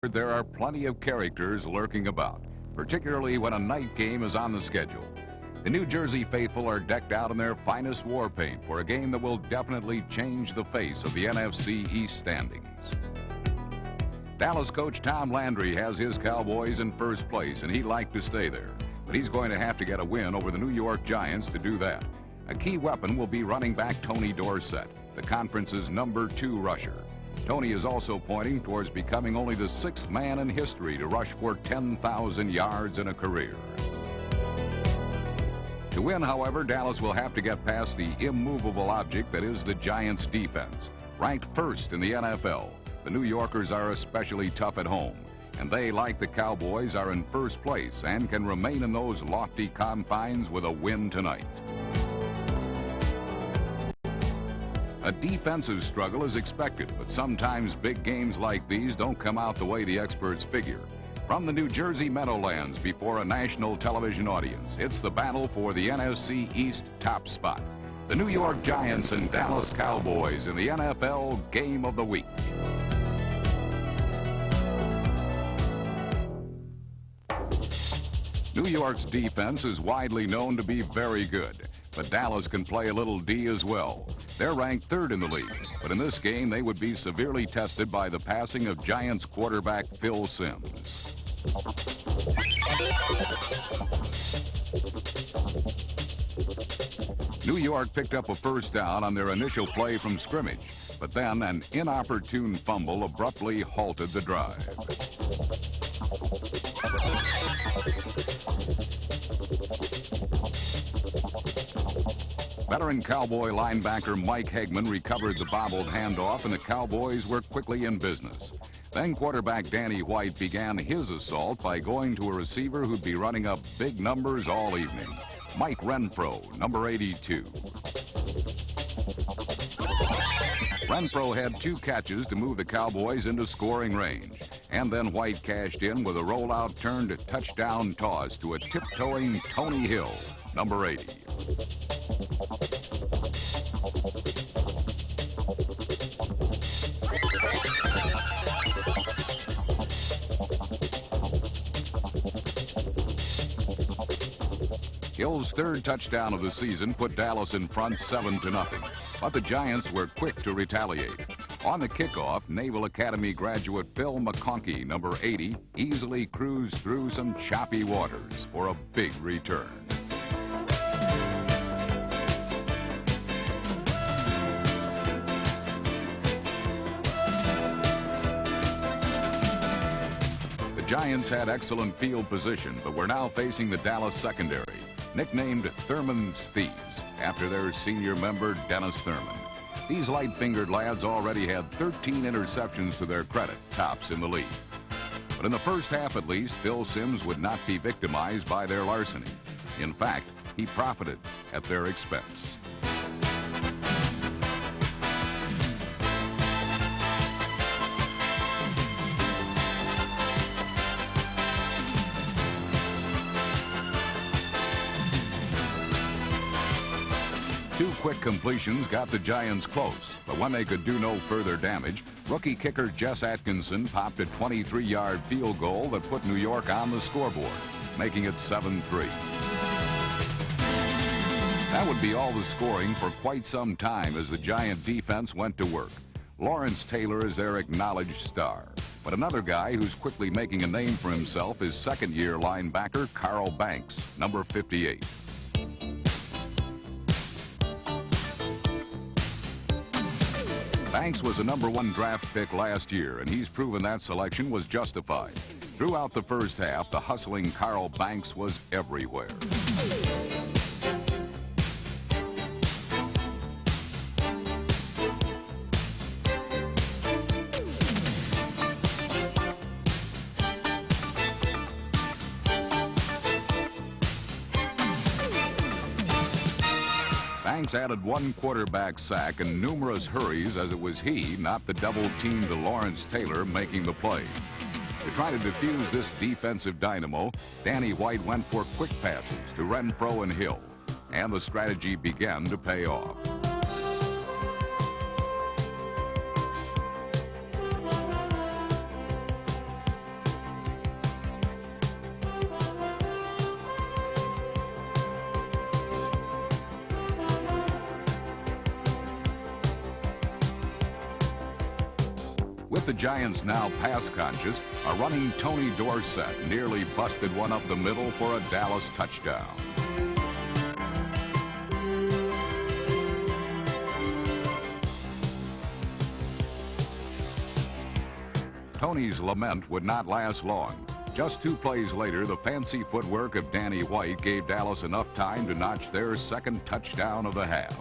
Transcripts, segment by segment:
There are plenty of characters lurking about, particularly when a night game is on the schedule. The New Jersey faithful are decked out in their finest war paint for a game that will definitely change the face of the NFC East standings. Dallas coach Tom Landry has his Cowboys in first place, and he'd like to stay there. But he's going to have to get a win over the New York Giants to do that. A key weapon will be running back Tony Dorsett, the conference's #2 rusher. Tony is also pointing towards becoming only the 6th man in history to rush for 10,000 yards in a career. To win, however, Dallas will have to get past the immovable object that is the Giants' defense. Ranked first in the NFL, the New Yorkers are especially tough at home, and they, like the Cowboys, are in first place and can remain in those lofty confines with a win tonight. A defensive struggle is expected, but sometimes big games like these don't come out the way the experts figure. From the New Jersey Meadowlands before a national television audience, it's the battle for the NFC East top spot. The New York Giants and Dallas Cowboys in the NFL Game of the Week. New York's defense is widely known to be very good, but Dallas can play a little D as well. They're ranked 3rd in the league, but in this game they would be severely tested by the passing of Giants quarterback Phil Simms. New York picked up a first down on their initial play from scrimmage, but then an inopportune fumble abruptly halted the drive. Veteran Cowboy linebacker Mike Hegman recovered the bobbled handoff, and the Cowboys were quickly in business. Then quarterback Danny White began his assault by going to a receiver who'd be running up big numbers all evening, Mike Renfro, number 82. Renfro had 2 catches to move the Cowboys into scoring range, and then White cashed in with a rollout turned touchdown toss to a tiptoeing Tony Hill, number 80. Hill's 3rd touchdown of the season put Dallas in front 7-0, but the Giants were quick to retaliate. On the kickoff, Naval Academy graduate Phil McConkey, number 80, easily cruised through some choppy waters for a big return. The Giants had excellent field position, but were now facing the Dallas secondary, nicknamed Thurman's Thieves, after their senior member Dennis Thurman. These light-fingered lads already had 13 interceptions to their credit, tops in the league. But in the first half at least, Phil Simms would not be victimized by their larceny. In fact, he profited at their expense. Two quick completions got the Giants close, but when they could do no further damage, rookie kicker Jess Atkinson popped a 23-yard field goal that put New York on the scoreboard, making it 7-3. That would be all the scoring for quite some time as the Giant defense went to work. Lawrence Taylor is their acknowledged star, but another guy who's quickly making a name for himself is second-year linebacker Carl Banks, number 58. Banks was a #1 draft pick last year, and he's proven that selection was justified. Throughout the first half, the hustling Carl Banks was everywhere. Banks added 1 quarterback sack and numerous hurries, as it was he, not the double team to Lawrence Taylor, making the plays. To try to defuse this defensive dynamo, Danny White went for quick passes to Renfro and Hill, and the strategy began to pay off. the Giants, now pass conscious, are running Tony Dorsett, nearly busted one up the middle for a Dallas touchdown. Tony's lament would not last long. Just 2 plays later, the fancy footwork of Danny White gave Dallas enough time to notch their second touchdown of the half.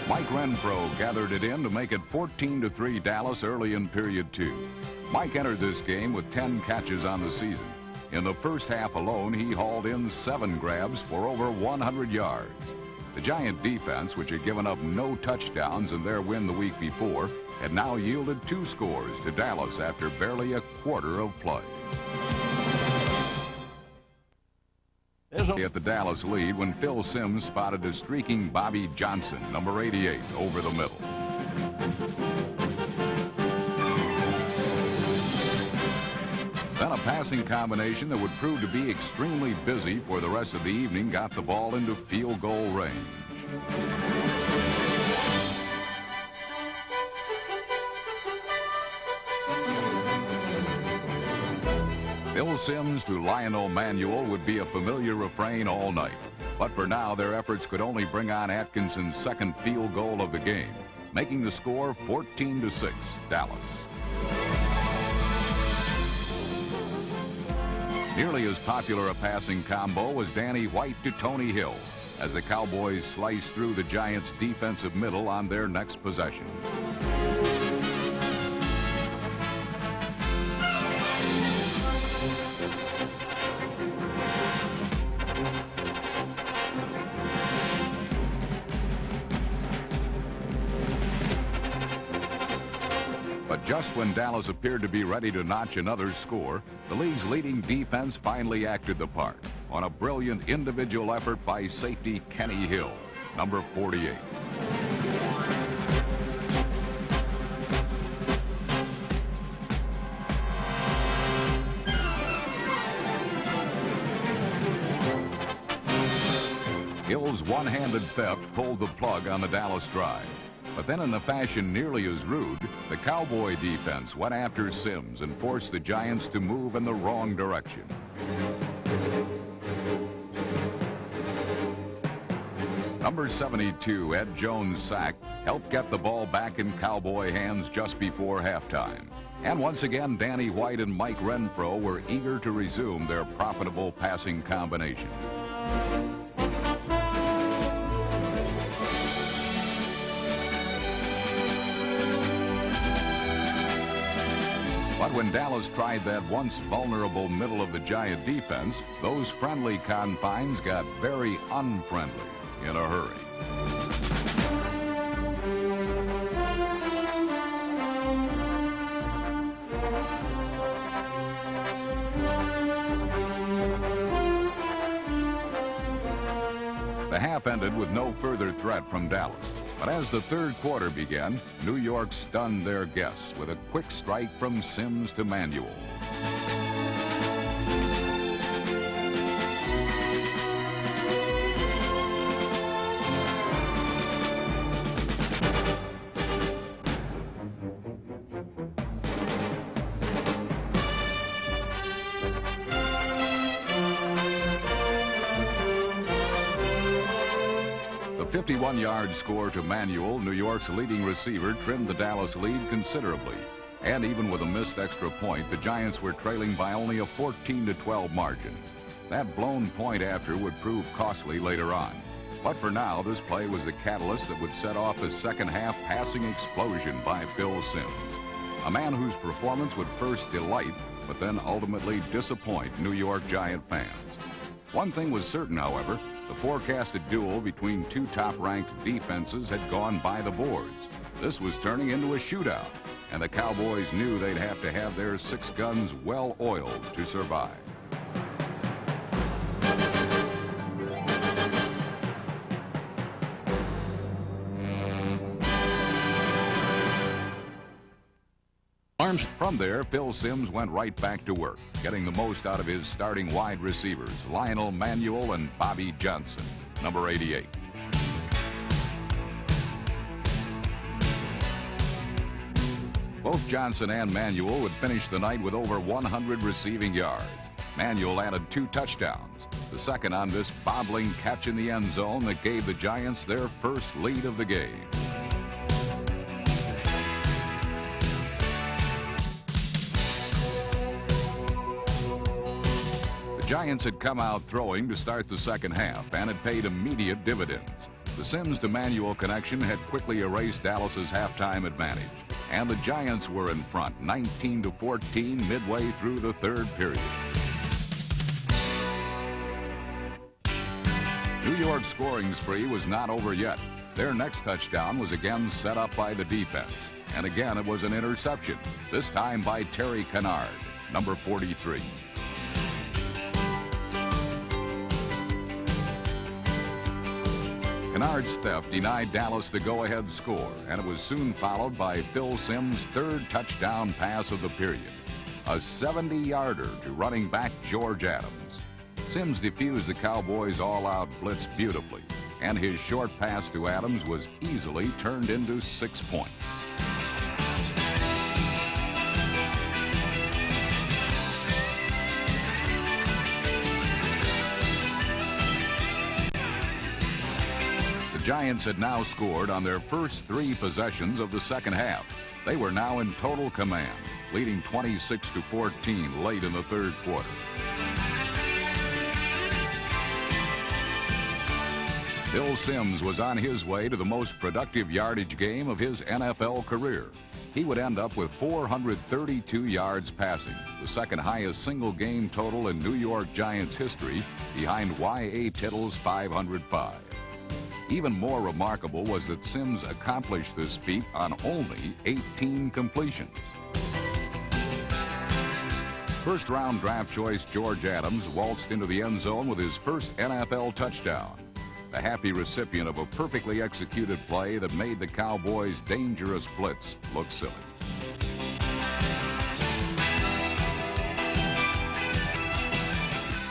Mike Renfro gathered it in to make it 14-3 Dallas early in period 2. Mike entered this game with 10 catches on the season. In the first half alone, he hauled in 7 grabs for over 100 yards. The Giant defense, which had given up no touchdowns in their win the week before, had now yielded 2 scores to Dallas after barely a quarter of play. At the Dallas lead when Phil Simms spotted a streaking Bobby Johnson, number 88, over the middle. Then a passing combination that would prove to be extremely busy for the rest of the evening got the ball into field goal range. Phil Simms to Lionel Manuel would be a familiar refrain all night. But for now, their efforts could only bring on Atkinson's second field goal of the game, making the score 14-6 Dallas. Nearly as popular a passing combo was Danny White to Tony Hill, as the Cowboys sliced through the Giants' defensive middle on their next possession. But just when Dallas appeared to be ready to notch another score, the league's leading defense finally acted the part on a brilliant individual effort by safety Kenny Hill, number 48. Hill's one-handed theft pulled the plug on the Dallas drive. But then in the fashion nearly as rude, the Cowboy defense went after Simms and forced the Giants to move in the wrong direction. Number 72, Ed Jones' sack, helped get the ball back in Cowboy hands just before halftime. And once again, Danny White and Mike Renfro were eager to resume their profitable passing combination. But when Dallas tried that once vulnerable middle of the Giant defense, those friendly confines got very unfriendly in a hurry. The half ended with no further threat from Dallas. But as the third quarter began, New York stunned their guests with a quick strike from Simms to Manuel. The 51-yard score to Manuel, New York's leading receiver, trimmed the Dallas lead considerably. And even with a missed extra point, the Giants were trailing by only a 14-12 margin. That blown point after would prove costly later on. But for now, this play was the catalyst that would set off the second half passing explosion by Phil Simms, a man whose performance would first delight, but then ultimately disappoint New York Giant fans. One thing was certain, however, the forecasted duel between 2 top-ranked defenses had gone by the boards. This was turning into a shootout, and the Cowboys knew they'd have to have their 6 guns well oiled to survive. From there, Phil Simms went right back to work, getting the most out of his starting wide receivers, Lionel Manuel and Bobby Johnson. number 88. Both Johnson and Manuel would finish the night with over 100 receiving yards. Manuel added 2 touchdowns, the second on this bobbling catch in the end zone that gave the Giants their first lead of the game. The Giants had come out throwing to start the second half and had paid immediate dividends. The Sims to Manuel connection had quickly erased Dallas's halftime advantage, and the Giants were in front 19-14 midway through the third period. New York's scoring spree was not over yet. Their next touchdown was again set up by the defense, and again it was an interception, this time by Terry Kennard, number 43. Kennard's theft denied Dallas the go-ahead score, and it was soon followed by Phil Sims' third touchdown pass of the period, a 70-yarder to running back George Adams. Sims defused the Cowboys' all-out blitz beautifully, and his short pass to Adams was easily turned into 6 points. The Giants had now scored on their first 3 possessions of the second half. They were now in total command, leading 26-14 late in the third quarter. Phil Sims was on his way to the most productive yardage game of his NFL career. He would end up with 432 yards passing, the second highest single game total in New York Giants history, behind Y.A. Tittle's 505. Even more remarkable was that Sims accomplished this feat on only 18 completions. First-round draft choice George Adams waltzed into the end zone with his first NFL touchdown, the happy recipient of a perfectly executed play that made the Cowboys' dangerous blitz look silly.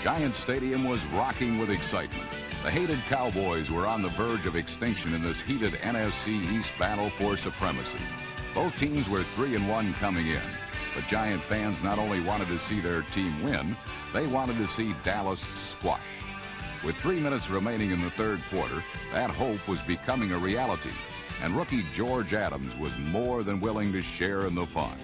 Giant Stadium was rocking with excitement. The hated Cowboys were on the verge of extinction in this heated NFC East battle for supremacy. Both teams were 3-1 coming in, but Giant fans not only wanted to see their team win, they wanted to see Dallas squashed. With 3 minutes remaining in the third quarter, that hope was becoming a reality, and rookie George Adams was more than willing to share in the fun.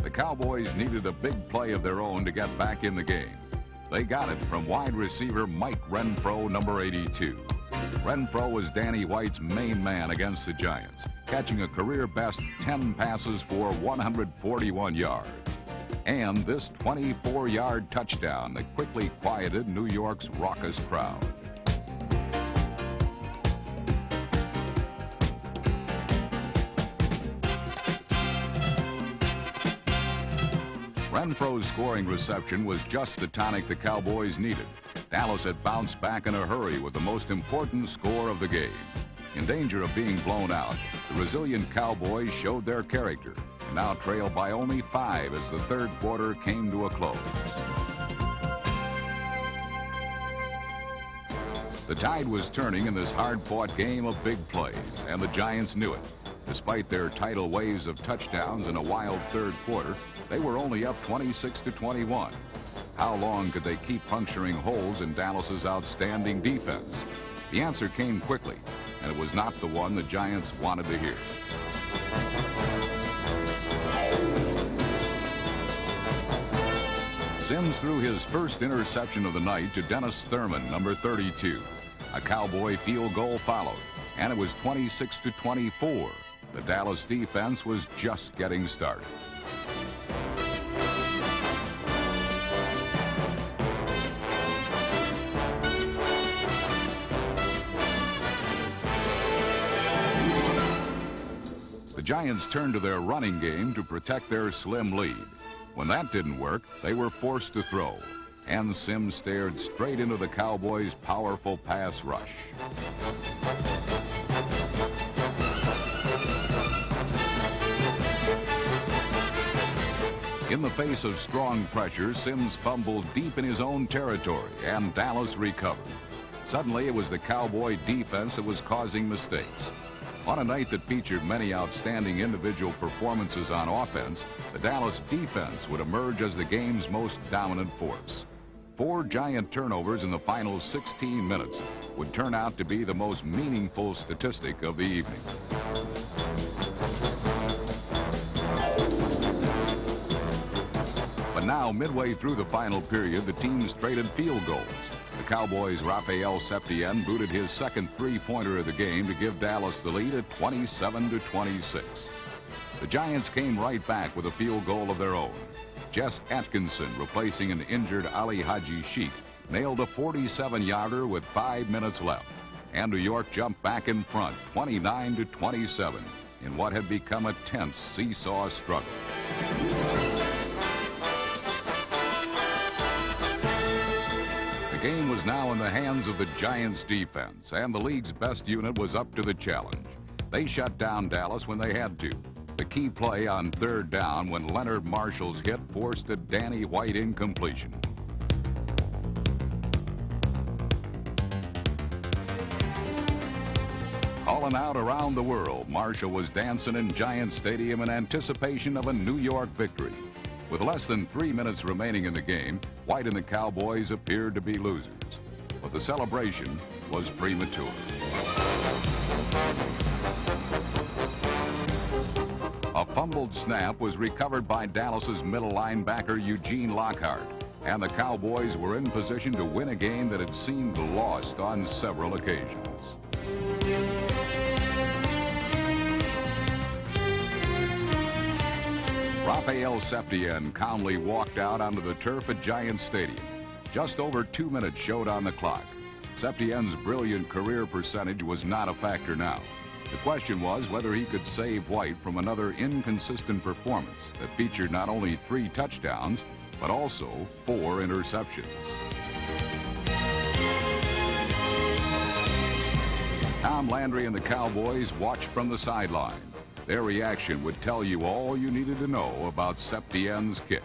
The Cowboys needed a big play of their own to get back in the game. They got it from wide receiver Mike Renfro, number 82. Renfro was Danny White's main man against the Giants, catching a career-best 10 passes for 141 yards. And this 24-yard touchdown that quickly quieted New York's raucous crowd. Renfro's scoring reception was just the tonic the Cowboys needed. Dallas had bounced back in a hurry with the most important score of the game. In danger of being blown out, the resilient Cowboys showed their character and now trailed by only 5 as the third quarter came to a close. The tide was turning in this hard-fought game of big plays, and the Giants knew it. Despite their tidal waves of touchdowns in a wild third quarter, they were only up 26-21. How long could they keep puncturing holes in Dallas's outstanding defense? The answer came quickly, and it was not the one the Giants wanted to hear. Sims threw his first interception of the night to Dennis Thurman, number 32. A Cowboy field goal followed, and it was 26-24. The Dallas defense was just getting started. The Giants turned to their running game to protect their slim lead. When that didn't work, they were forced to throw. and Sims stared straight into the Cowboys' powerful pass rush. In the face of strong pressure, Sims fumbled deep in his own territory, and Dallas recovered. Suddenly, it was the Cowboy defense that was causing mistakes. On a night that featured many outstanding individual performances on offense, the Dallas defense would emerge as the game's most dominant force. 4 giant turnovers in the final 16 minutes would turn out to be the most meaningful statistic of the evening. But now, midway through the final period, the teams traded field goals. The Cowboys' Raphael Septien booted his second three-pointer of the game to give Dallas the lead at 27-26. The Giants came right back with a field goal of their own. Jess Atkinson, replacing an injured Ali Haji Sheikh, nailed a 47-yarder with 5 minutes left. And New York jumped back in front, 29-27, in what had become a tense seesaw struggle. The game was now in the hands of the Giants' defense, and the league's best unit was up to the challenge. They shut down Dallas when they had to. The key play on third down when Leonard Marshall's hit forced a Danny White incompletion. Calling out around the world, Marshall was dancing in Giant Stadium in anticipation of a New York victory. With less than 3 minutes remaining in the game, White and the Cowboys appeared to be losers. But the celebration was premature. A fumbled snap was recovered by Dallas's middle linebacker Eugene Lockhart, and the Cowboys were in position to win a game that had seemed lost on several occasions. Raphael Septien calmly walked out onto the turf at Giant Stadium. Just over 2 minutes showed on the clock. Septien's brilliant career percentage was not a factor now. The question was whether he could save White from another inconsistent performance that featured not only 3 touchdowns, but also 4 interceptions. Tom Landry and the Cowboys watched from the sideline. Their reaction would tell you all you needed to know about Septien's kick.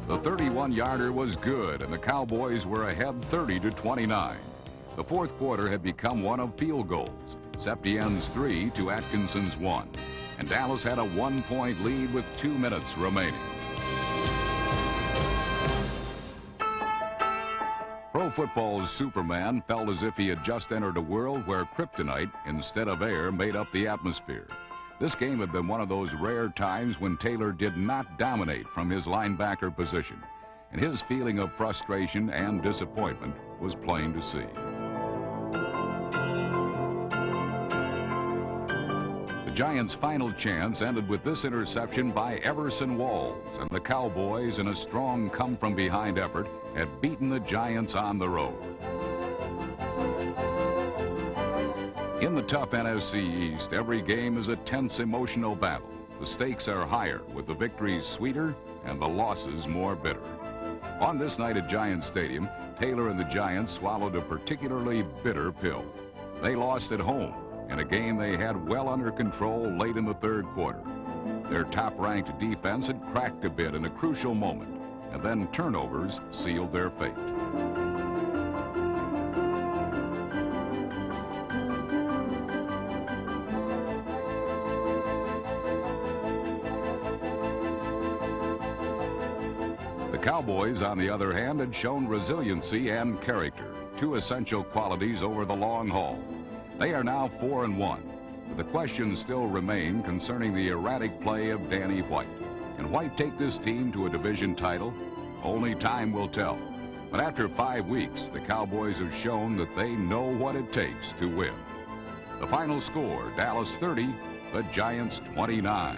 The 31-yarder was good, and the Cowboys were ahead 30-29. The fourth quarter had become one of field goals. Septien's 3 to Atkinson's 1. And Dallas had a 1-point lead with 2 minutes remaining. Pro football's Superman felt as if he had just entered a world where kryptonite instead of air made up the atmosphere. This game had been one of those rare times when Taylor did not dominate from his linebacker position, and his feeling of frustration and disappointment was plain to see. The Giants' final chance ended with this interception by Everson Walls, and the Cowboys, in a strong come-from-behind effort, had beaten the Giants on the road. In the tough NFC East, every game is a tense emotional battle. The stakes are higher, with the victories sweeter and the losses more bitter. On this night at Giant Stadium, Taylor and the Giants swallowed a particularly bitter pill. They lost at home in a game they had well under control late in the third quarter. Their top-ranked defense had cracked a bit in a crucial moment, and then turnovers sealed their fate. The Cowboys, on the other hand, had shown resiliency and character, 2 essential qualities over the long haul. They are now 4-1, but the questions still remain concerning the erratic play of Danny White. Can White take this team to a division title? Only time will tell. But after 5 weeks, the Cowboys have shown that they know what it takes to win. The final score, Dallas 30, the Giants 29.